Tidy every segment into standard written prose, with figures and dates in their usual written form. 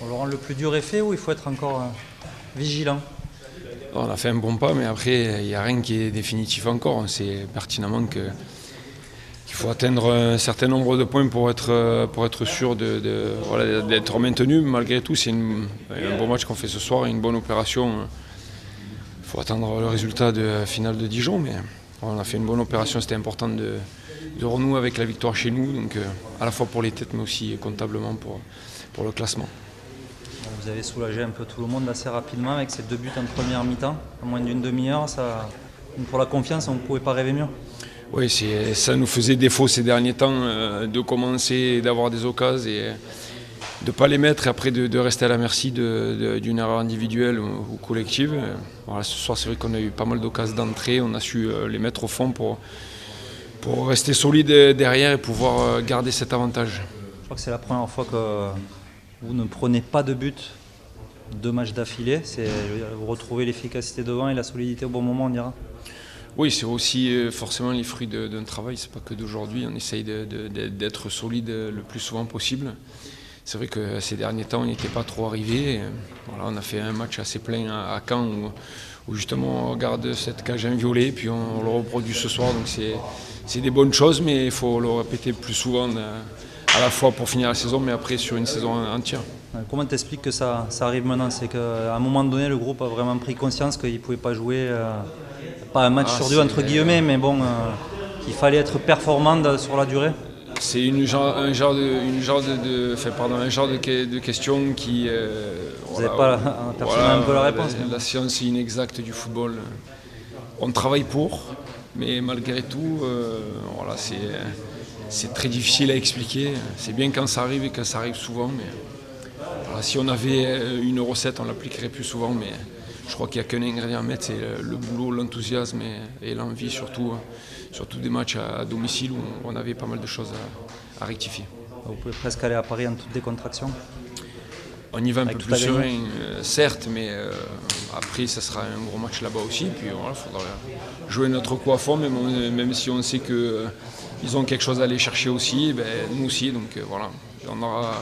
Bon, Laurent, le plus dur est fait ou il faut être encore vigilant? On a fait un bon pas, mais après, il n'y a rien qui est définitif encore. On sait pertinemment qu'il faut atteindre un certain nombre de points pour être sûr voilà, d'être maintenu. Malgré tout, c'est un bon match qu'on fait ce soir, une bonne opération. Il faut attendre le résultat de la finale de Dijon, mais on a fait une bonne opération. C'était important de renouer avec la victoire chez nous, donc à la fois pour les têtes, mais aussi comptablement pour le classement. Vous avez soulagé un peu tout le monde assez rapidement avec ces 2 buts en première mi-temps, en moins d'une demi-heure. Pour la confiance, on ne pouvait pas rêver mieux. Oui, ça nous faisait défaut ces derniers temps de commencer, d'avoir des occasions et de ne pas les mettre et après de rester à la merci d'une erreur individuelle ou collective. Voilà, ce soir, c'est vrai qu'on a eu pas mal d'occasions d'entrée, on a su les mettre au fond pour rester solide derrière et pouvoir garder cet avantage. Je crois que c'est la première fois que vous ne prenez pas de but 2 matchs d'affilée. Vous retrouvez l'efficacité devant et la solidité au bon moment, on dira. Oui, c'est aussi forcément les fruits d'un travail, c'est pas que d'aujourd'hui. On essaye d'être solide le plus souvent possible. C'est vrai que ces derniers temps, on n'était pas trop arrivé. Voilà, on a fait un match assez plein à Caen où justement on regarde cette cage inviolée, puis on le reproduit ce soir. Donc c'est des bonnes choses, mais il faut le répéter plus souvent à la fois pour finir la saison, mais après sur une saison entière. Comment t'expliques que ça arrive maintenant? C'est qu'à un moment donné, le groupe a vraiment pris conscience qu'il ne pouvait pas jouer, pas un match sur 2 entre guillemets, mais bon, qu'il fallait être performant sur la durée. C'est un genre de question qui. Vous n'avez pas personnellement un peu la réponse. La science inexacte du football. On travaille pour, mais malgré tout, voilà, c'est très difficile à expliquer. C'est bien quand ça arrive et quand ça arrive souvent, mais voilà, si on avait une recette, on l'appliquerait plus souvent. Mais je crois qu'il n'y a qu'un ingrédient à mettre, c'est le boulot, l'enthousiasme et l'envie, surtout des matchs à domicile où on avait pas mal de choses à rectifier. Vous pouvez presque aller à Paris en toute décontraction. On y va un peu tout plus à gagner. serein, certes, mais après, ça sera un gros match là-bas aussi. Puis voilà, il faudra jouer notre coup à fond, même si on sait qu'ils ont quelque chose à aller chercher aussi, ben, nous aussi. Donc voilà, on aura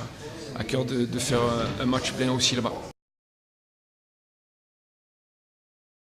à cœur de faire un match plein aussi là-bas.